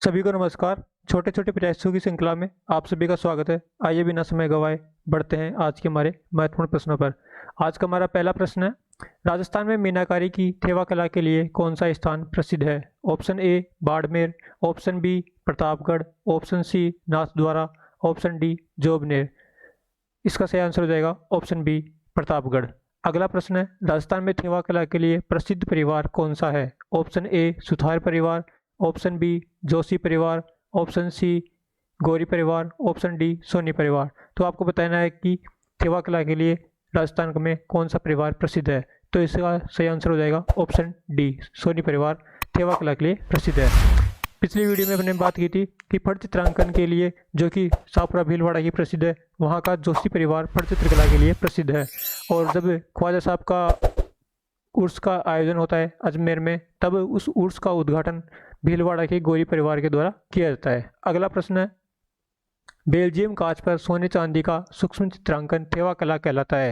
सभी को नमस्कार। छोटे छोटे प्रयासों की श्रृंखला में आप सभी का स्वागत है। आइए बिना समय गवाए बढ़ते हैं आज के हमारे महत्वपूर्ण प्रश्नों पर। आज का हमारा पहला प्रश्न है, राजस्थान में मीनाकारी की थेवा कला के लिए कौन सा स्थान प्रसिद्ध है? Option A Barmer, option B Pratapgarh, option C Nathdwara, option D Jobner. इसका सही आंसर हो जाएगा ऑप्शन बी प्रतापगढ़। अगला प्रश्न है, राजस्थान में थेवा कला के लिए प्रसिद्ध परिवार कौन सा है? ऑप्शन ए सुथार परिवार, ऑप्शन बी जोशी परिवार, ऑप्शन सी गौरी परिवार, ऑप्शन डी सोनी परिवार। तो आपको बताना है कि थेवा कला के लिए राजस्थान में कौन सा परिवार प्रसिद्ध है। तो इसका सही आंसर हो जाएगा ऑप्शन डी सोनी परिवार थेवा कला के लिए प्रसिद्ध है। पिछली वीडियो में हमने बात की थी कि फट चित्रांकन के लिए जो कि सापुरा भीलवाड़ा की प्रसिद्ध है, वहाँ का जोशी परिवार फट चित्रकला के लिए प्रसिद्ध है। और जब ख्वाजा साहब का उर्स का आयोजन होता है अजमेर में, तब उस उर्स का उद्घाटन भीलवाड़ा के गौरी परिवार के द्वारा किया जाता है। अगला प्रश्न है, बेल्जियम कांच पर सोने चांदी का सूक्ष्म चित्रांकन थेवा कला कहलाता है।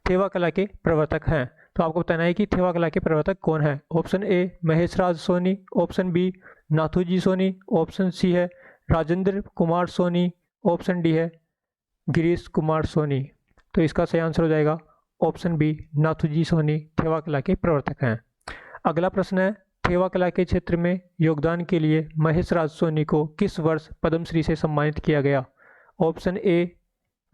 थेवा कला के प्रवर्तक हैं। तो आपको बताना है कि थेवा कला के प्रवर्तक कौन है। Option A Maheshraj Soni, option B Nathuji Soni, option C है राजेंद्र कुमार सोनी, ऑप्शन डी है गिरीश कुमार सोनी। तो इसका सही आंसर हो जाएगा ऑप्शन बी नाथूजी सोनी थेवा कला के प्रवर्तक हैं। अगला प्रश्न है, थेवा कला के क्षेत्र में योगदान के लिए महेशराज सोनी को किस वर्ष पद्मश्री से सम्मानित किया गया? ऑप्शन ए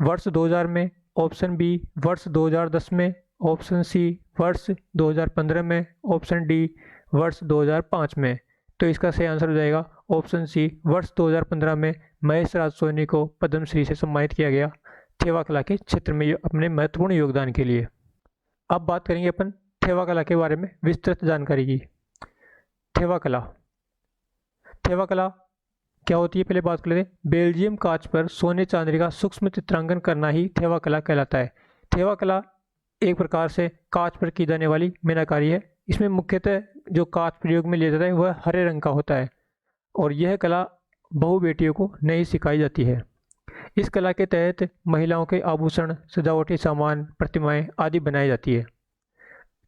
वर्ष 2000 में, ऑप्शन बी वर्ष 2010 में, ऑप्शन सी वर्ष 2015 में, ऑप्शन डी वर्ष 2005 में। तो इसका सही आंसर हो जाएगा ऑप्शन सी वर्ष 2015 में महेशराज सोनी को पद्मश्री से सम्मानित किया गया थेवा कला के क्षेत्र में अपने महत्वपूर्ण योगदान के लिए। अब बात करेंगे अपन थेवा कला के बारे में विस्तृत जानकारी की। थेवा कला क्या होती है, पहले बात कर लेते हैं। बेल्जियम कांच पर सोने चांदी का सूक्ष्म चित्रांकन करना ही थेवा कला कहलाता है। थेवा कला एक प्रकार से कांच पर की जाने वाली मीनाकारी है। इसमें मुख्यतः जो कांच प्रयोग में लिया जाता है वह हरे रंग का होता है और यह कला बहु बेटियों को नहीं सिखाई जाती है। इस कला के तहत महिलाओं के आभूषण, सजावटी सामान, प्रतिमाएं आदि बनाई जाती है।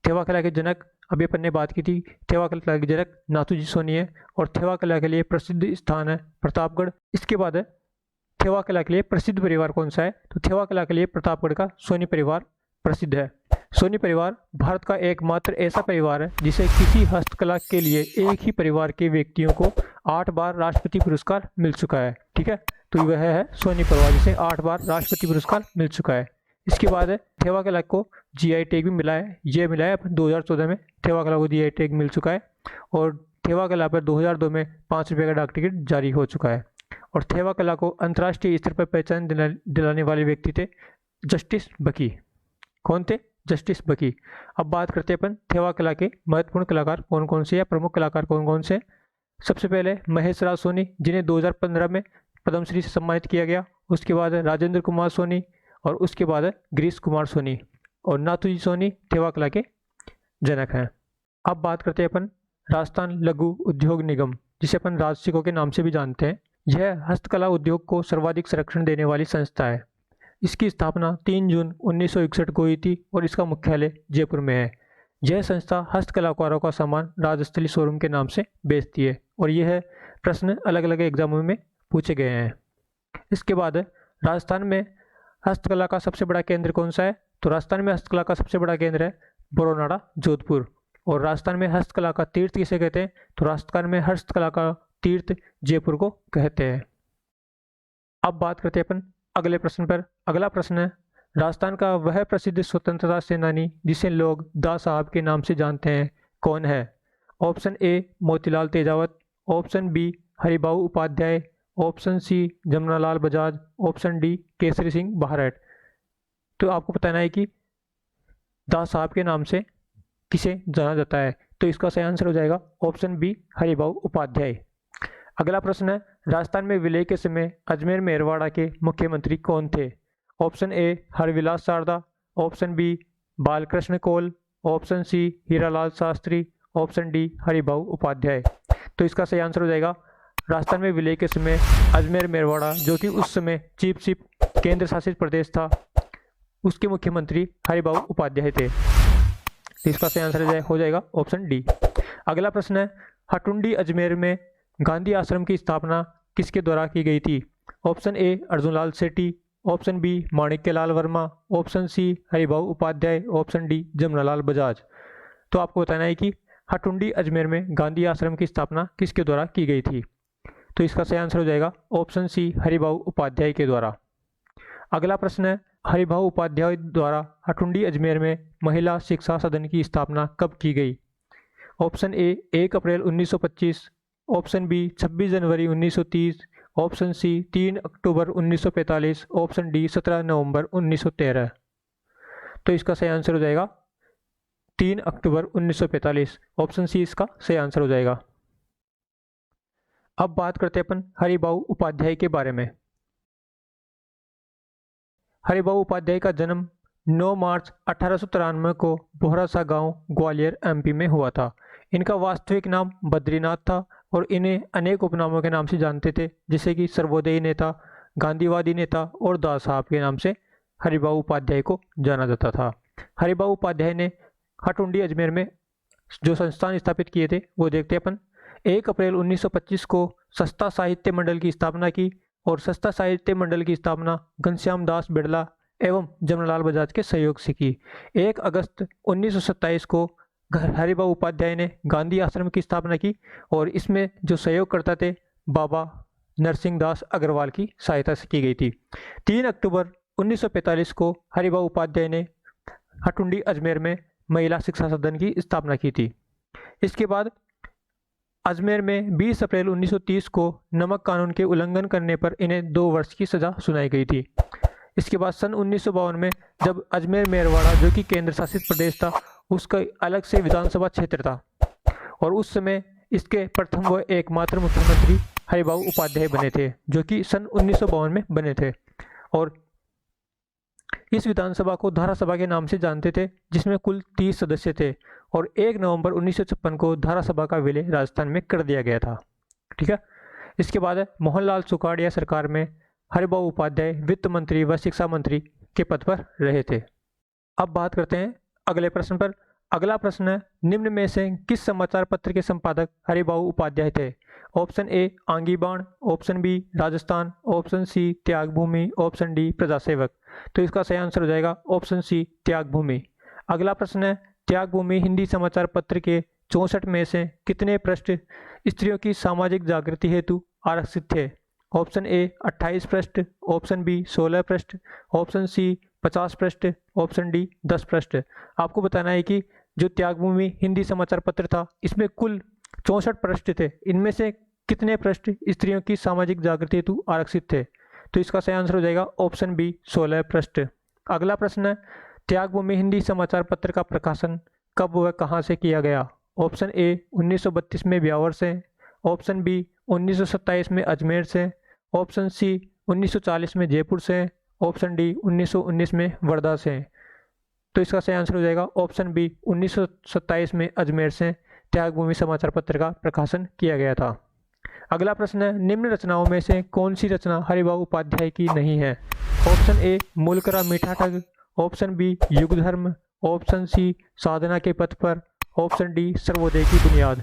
थेवा कला के जनक, अभी अपन ने बात की थी, थेवा कला के जनक नाथूजी सोनी है और थेवा कला के लिए प्रसिद्ध स्थान है प्रतापगढ़। इसके बाद है थेवा कला के लिए प्रसिद्ध परिवार कौन सा है? तो थेवा कला के लिए प्रतापगढ़ का सोनी परिवार प्रसिद्ध है। सोनी परिवार भारत का एकमात्र ऐसा परिवार है जिसे किसी हस्तकला के लिए एक ही परिवार के व्यक्तियों को 8 बार राष्ट्रपति पुरस्कार मिल चुका है। ठीक है, तो वह है सोनी परिवार जिसे 8 बार राष्ट्रपति पुरस्कार मिल चुका है। इसके बाद है थेवा कला को जीआई टैग भी मिला है। ये मिला है 2014 में थेवा कला को जीआई टैग मिल चुका है और थेवा कला पर 2002 में 5 रुपये का डाक टिकट जारी हो चुका है। और थेवा कला को अंतर्राष्ट्रीय स्तर पर पहचान दिलाने वाले व्यक्ति थे जस्टिस बकी। कौन थे? जस्टिस बकी। अब बात करते हैं अपन थेवा कला के महत्वपूर्ण कलाकार कौन कौन से या प्रमुख कलाकार कौन कौन से। सबसे पहले महेशराज सोनी, जिन्हें 2015 में पद्मश्री से सम्मानित किया गया। उसके बाद राजेंद्र कुमार सोनी और उसके बाद गिरीश कुमार सोनी और नाथूजी सोनी थेवा कला के जनक हैं। अब बात करते हैं अपन राजस्थान लघु उद्योग निगम, जिसे अपन राजसिको के नाम से भी जानते हैं। यह हस्तकला उद्योग को सर्वाधिक संरक्षण देने वाली संस्था है। इसकी स्थापना 3 जून 1961 को हुई थी और इसका मुख्यालय जयपुर में है। यह संस्था हस्तकलाकारों का सामान राजस्थली शोरूम के नाम से बेचती है और यह प्रश्न अलग अलग एग्जामों में पूछे गए हैं। इसके बाद राजस्थान में हस्तकला का सबसे बड़ा केंद्र कौन सा है? तो राजस्थान में हस्तकला का सबसे बड़ा केंद्र है बरोनाड़ा जोधपुर। और राजस्थान में हस्तकला का तीर्थ किसे कहते हैं? तो राजस्थान में हस्तकला का तीर्थ जयपुर को कहते हैं। अब बात करते हैं अपन अगले प्रश्न पर। अगला प्रश्न है, राजस्थान का वह प्रसिद्ध स्वतंत्रता सेनानी जिसे लोग दा साहब के नाम से जानते हैं कौन है? Option A Motilal Tejawat, option B Haribhau Upadhyay, option C Jamnalal Bajaj, option D Kesari Singh Barhath. तो आपको बताना है कि दास साहब के नाम से किसे जाना जाता है। तो इसका सही आंसर हो जाएगा ऑप्शन बी हरिभाऊ उपाध्याय। अगला प्रश्न है, राजस्थान में विलय के समय अजमेर मेरवाड़ा के मुख्यमंत्री कौन थे? Option A Harvilas Sharda, option B Balkrishna Kaul, option C Hiralal Shastri, option D Haribhau Upadhyay. तो इसका सही आंसर हो जाएगा राजस्थान में विलय के समय अजमेर मेरवाड़ा, जो कि उस समय चीफ शिप केंद्र शासित प्रदेश था, उसके मुख्यमंत्री हरिभाऊ उपाध्याय थे। तो इसका सही आंसर हो जाएगा ऑप्शन डी। अगला प्रश्न है, हटुंडी अजमेर में गांधी आश्रम की स्थापना किसके द्वारा की गई थी? Option A Arjunlal Sethi, option B Manikyalal Verma, option C Haribhau Upadhyay, option D Jamnalal Bajaj. तो आपको बताना है कि हटुंडी अजमेर में गांधी आश्रम की स्थापना किसके द्वारा की गई थी? तो इसका सही आंसर हो जाएगा ऑप्शन सी हरिभाऊ उपाध्याय के द्वारा। अगला प्रश्न है, हरिभाऊ उपाध्याय द्वारा हटुंडी अजमेर में महिला शिक्षा सदन की स्थापना कब की गई? Option A 1 April 1925, option B 26 जनवरी 1930, ऑप्शन सी 3 अक्टूबर 1945, ऑप्शन डी 17 नवंबर 1913। तो इसका सही आंसर हो जाएगा 3 अक्टूबर 1945। ऑप्शन सी इसका सही आंसर हो जाएगा। अब बात करते हैं अपन हरिभाऊ उपाध्याय के बारे में। हरिभाऊ उपाध्याय का जन्म 9 मार्च 1893 को बोहरासा गांव ग्वालियर एमपी में हुआ था। इनका वास्तविक नाम बद्रीनाथ था और इन्हें अनेक उपनामों के नाम से जानते थे, जैसे कि सर्वोदयी नेता, गांधीवादी नेता और दास साहब के नाम से हरिभाऊ उपाध्याय को जाना जाता था। हरिभाऊ उपाध्याय ने हटुंडी अजमेर में जो संस्थान स्थापित किए थे वो देखते हैं अपन। 1 अप्रैल 1925 को सस्ता साहित्य मंडल की स्थापना की और सस्ता साहित्य मंडल की स्थापना घनश्याम दास बिड़ला एवं जमनालाल बजाज के सहयोग से की। 1 अगस्त 1927 को हरिभाऊ उपाध्याय ने गांधी आश्रम की स्थापना की और इसमें जो सहयोग करता थे बाबा नरसिंह दास अग्रवाल की सहायता से की गई थी। 3 अक्टूबर 1945 को हरिभाऊ उपाध्याय ने हटुंडी अजमेर में महिला शिक्षा सदन की स्थापना की थी। इसके बाद अजमेर में 20 अप्रैल 1930 को नमक कानून के उल्लंघन करने पर इन्हें 2 वर्ष की सजा सुनाई गई थी। इसके बाद सन 1952 में जब अजमेर मेरवाड़ा जो कि केंद्र शासित प्रदेश था उसका अलग से विधानसभा क्षेत्र था और उस समय इसके प्रथम व एकमात्र मुख्यमंत्री हरिभाऊ उपाध्याय बने थे, जो कि सन 1952 में बने थे। और इस विधानसभा को धारासभा के नाम से जानते थे, जिसमें कुल 30 सदस्य थे और 1 नवंबर 1956 को धारासभा का विलय राजस्थान में कर दिया गया था। ठीक है। इसके बाद मोहनलाल सुखाड़िया सरकार में हरिभाऊ उपाध्याय वित्त मंत्री व शिक्षा मंत्री के पद पर रहे थे। अब बात करते हैं अगले प्रश्न पर। अगला प्रश्न है, निम्न में से किस समाचार पत्र के संपादक हरिभाऊ उपाध्याय थे? Option A Aangi Baan, option B Rajasthan, option C Tyagbhoomi, option D Prajasevak. तो इसका सही आंसर हो जाएगा ऑप्शन सी त्यागभूमि। अगला प्रश्न है, त्यागभूमि हिंदी समाचार पत्र के 64 में से कितने पृष्ठ स्त्रियों की सामाजिक जागृति हेतु आरक्षित थे? ऑप्शन ए 28 पृष्ठ, ऑप्शन बी 16 पृष्ठ, ऑप्शन सी 50 पृष्ठ, ऑप्शन डी 10 पृष्ठ। आपको बताना है कि जो त्यागभूमि हिंदी समाचार पत्र था इसमें कुल 64 पृष्ठ थे। इनमें से कितने पृष्ठ स्त्रियों की सामाजिक जागृति हेतु आरक्षित थे? तो इसका सही आंसर हो जाएगा ऑप्शन बी 16 पृष्ठ। अगला प्रश्न है, त्यागभूमि हिंदी समाचार पत्र का प्रकाशन कब व कहाँ से किया गया? ऑप्शन ए 1932 में ब्यावर से, ऑप्शन बी 1927 में अजमेर से, ऑप्शन सी 1940 में जयपुर से, ऑप्शन डी 1919 में वर्धा से। तो इसका सही आंसर हो जाएगा ऑप्शन बी 1927 में अजमेर से त्यागभूमि समाचार पत्र का प्रकाशन किया गया था। अगला प्रश्न है, निम्न रचनाओं में से कौन सी रचना हरिभाऊ उपाध्याय की नहीं है? ऑप्शन ए मूलकरा मीठा ठग, ऑप्शन बी युग धर्म, ऑप्शन सी साधना के पथ पर, ऑप्शन डी सर्वोदय की बुनियाद।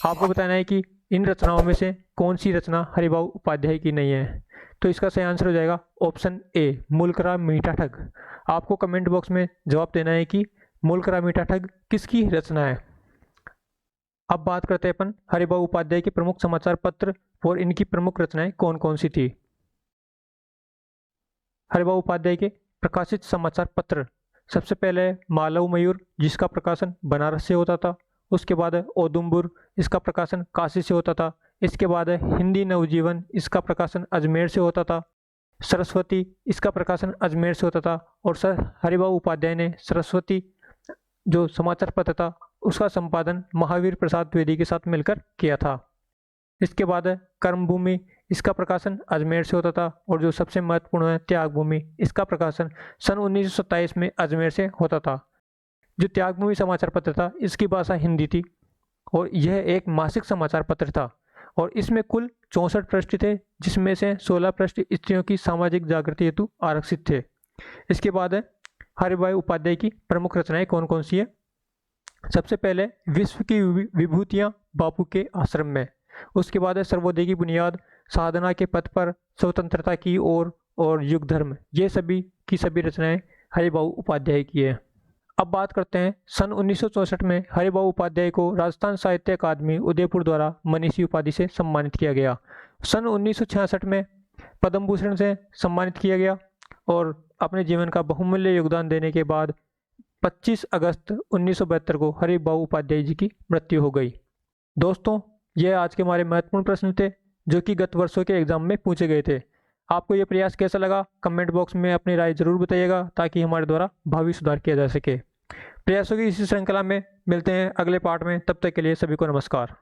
आपको बताना है कि इन रचनाओं में से कौन सी रचना हरिभाऊ उपाध्याय की नहीं है। तो इसका सही आंसर हो जाएगा ऑप्शन ए मूलकरा मीठा ठग। आपको कमेंट बॉक्स में जवाब देना है कि मूलकरा मीठा ठग किसकी रचना है। अब बात करते हैं अपन हरिभाऊ उपाध्याय के प्रमुख समाचार पत्र और इनकी प्रमुख रचनाएं कौन कौन सी थी। हरिभाऊ उपाध्याय के प्रकाशित समाचार पत्र, सबसे पहले मालव मयूर जिसका प्रकाशन बनारस से होता था, उसके बाद है ओदुम्बुर, इसका प्रकाशन काशी से होता था, इसके बाद है हिंदी नवजीवन, इसका प्रकाशन अजमेर से होता था, सरस्वती, इसका प्रकाशन अजमेर से होता था और सर हरिभाऊ उपाध्याय ने सरस्वती जो समाचार पत्र था उसका संपादन महावीर प्रसाद द्विवेदी के साथ मिलकर किया था। इसके बाद है कर्मभूमि, इसका प्रकाशन अजमेर से होता था और जो सबसे महत्वपूर्ण है त्यागभूमि, इसका प्रकाशन सन 1927 में अजमेर से होता था। जो त्यागभूमि समाचार पत्र था इसकी भाषा हिंदी थी और यह एक मासिक समाचार पत्र था और इसमें कुल 64 पृष्ठ थे, जिसमें से 16 पृष्ठ स्त्रियों की सामाजिक जागृति हेतु आरक्षित थे। इसके बाद है हरिभाऊ उपाध्याय की प्रमुख रचनाएं कौन कौन सी है। सबसे पहले विश्व की विभूतियां बापू के आश्रम में, उसके बाद है सर्वोदय की बुनियाद, साधना के पथ पर, स्वतंत्रता की ओर और युग धर्म। ये सभी की सभी रचनाएं हरिभाऊ उपाध्याय की है। अब बात करते हैं सन 1964 में हरिभाऊ उपाध्याय को राजस्थान साहित्य अकादमी उदयपुर द्वारा मनीषी उपाधि से सम्मानित किया गया। सन 1966 में पद्म भूषण से सम्मानित किया गया और अपने जीवन का बहुमूल्य योगदान देने के बाद 25 अगस्त 1972 को हरिभाऊ उपाध्याय जी की मृत्यु हो गई। दोस्तों, यह आज के हमारे महत्वपूर्ण प्रश्न थे जो कि गत वर्षों के एग्जाम में पूछे गए थे। आपको यह प्रयास कैसा लगा, कमेंट बॉक्स में अपनी राय जरूर बताइएगा ताकि हमारे द्वारा भावी सुधार किया जा सके। प्रयासों की इसी श्रृंखला में मिलते हैं अगले पार्ट में। तब तक के लिए सभी को नमस्कार।